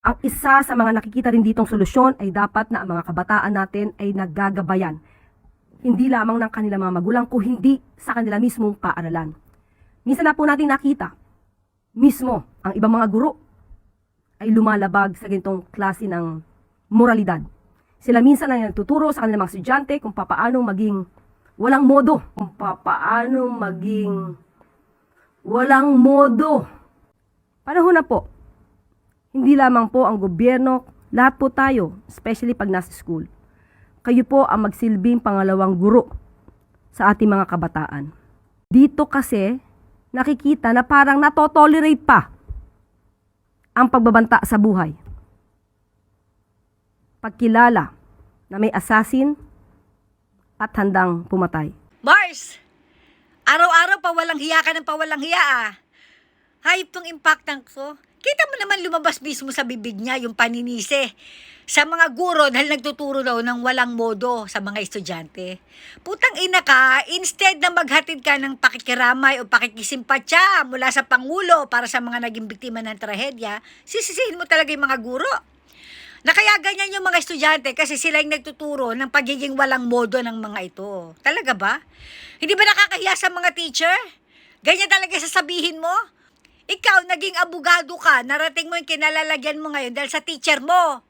Ang isa sa mga nakikita rin ditong solusyon ay dapat na ang mga kabataan natin ay naggagabayan. Hindi lamang ng kanilang mga magulang, kung hindi sa kanila mismong paaralan. Minsan na po natin nakita, mismo ang ibang mga guro ay lumalabag sa ganitong klase ng moralidad. Sila minsan ay nagtuturo sa kanilang mga estudyante kung papaano maging walang modo. Kung papaano maging walang modo. Panahon na po. Hindi lamang po ang gobyerno, lahat po tayo, especially pag nasa school. Kayo po ang magsilbing pangalawang guro sa ating mga kabataan. Dito kasi, nakikita na parang natotolerate pa ang pagbabanta sa buhay. Pagkilala na may assassin at handang pumatay. Mars! Araw-araw pawalang hiya ka ng pawalang hiya ah. Hayop tong impactang ko. Kita mo naman lumabas mismo sa bibig niya yung paninisi sa mga guro dahil nagtuturo daw ng walang modo sa mga estudyante. Putang ina ka, instead na maghatid ka ng pakikiramay o pakikisimpatya mula sa Pangulo para sa mga naging biktima ng trahedya, sisisihin mo talaga yung mga guro. Na kaya ganyan yung mga estudyante kasi sila yung nagtuturo ng pagiging walang modo ng mga ito. Talaga ba? Hindi ba nakakahiya sa mga teacher? Ganyan talaga sasabihin mo? Ikaw, naging abogado ka, narating mo yung kinalalagyan mo ngayon dahil sa teacher mo.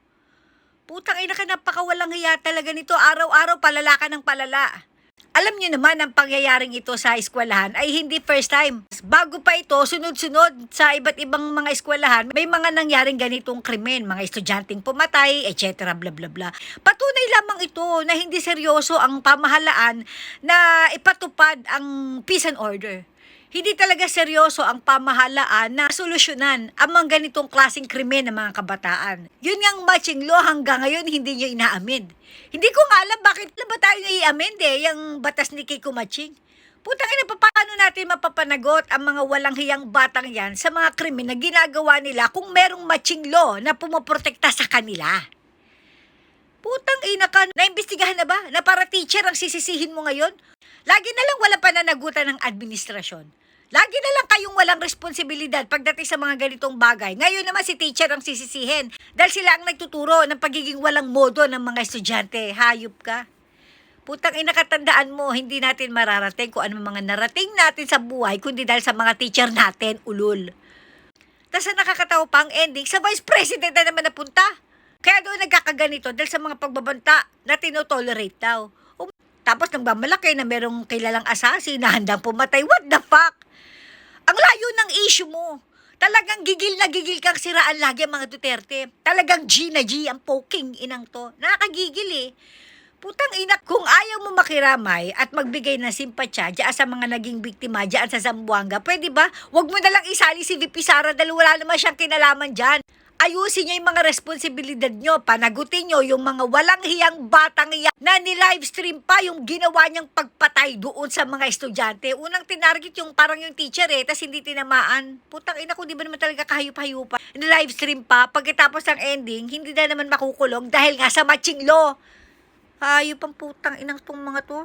Putang ina ka, napakawalang hiya talaga nito. Araw-araw palala ka ng palala. Alam niyo naman ang pangyayaring ito sa eskwelahan ay hindi first time. Bago pa ito, sunod-sunod sa iba't ibang mga eskwelahan, may mga nangyaring ganitong krimen, mga estudyanteng pumatay, etc. bla bla bla. Patunay lamang ito na hindi seryoso ang pamahalaan na ipatupad ang peace and order. Hindi talaga seryoso ang pamahalaan na solusyonan ang mga ganitong klaseng krimen ng mga kabataan. Yun ngang matching law hanggang ngayon hindi nyo inaamin. Hindi ko nga alam bakit na ba tayo i-amend yung batas ni Kiko Matching. Putang ina, paano natin mapapanagot ang mga walang hiyang batang yan sa mga krimen na ginagawa nila kung merong matching law na pumoprotekta sa kanila? Putang ina ka, naimbestigahan na ba na para teacher ang sisisihin mo ngayon? Lagi na lang walang pananagutan ng administrasyon. Lagi na lang kayong walang responsibilidad pagdating sa mga ganitong bagay. Ngayon naman si teacher ang sisisihin dahil sila ang nagtuturo ng pagiging walang modo ng mga estudyante. Hayop ka. Putang ina, katandaan mo, hindi natin mararating kung ano mga narating natin sa buhay kundi dahil sa mga teacher natin, ulul. Tapos nakakatawa pa ang ending, sa vice president na naman napunta. Kaya doon nagkakaganito dahil sa mga pagbabanta na tinotolerate daw. Tapos nagmamalaki na merong kilalang assassin na handang pumatay. What the fuck? Ang layo ng issue mo. Talagang gigil na gigil kang siraan lagi ang mga Duterte. Talagang G na G ang poking inang to. Nakakagigil eh. Putang ina, kung ayaw mo makiramay at magbigay ng simpatya diyan sa mga naging biktima diyan sa Zamboanga, pwede ba? Huwag mo na lang isali si VP Sara dahil wala naman siyang kinalaman diyan. Ayusin niyo yung mga responsibilidad niyo, panagutin niyo yung mga walang hiyang batang iyan na ni-livestream pa yung ginawa niyang pagpatay doon sa mga estudyante. Unang tinarget yung parang yung teacher tas hindi tinamaan. Putang ina, kung di ba naman talaga kahayup-hayupa. Ni-livestream pa, pagkatapos ng ending, hindi na naman makukulong dahil nga sa matching law. Hayop ang putang inang tong mga to.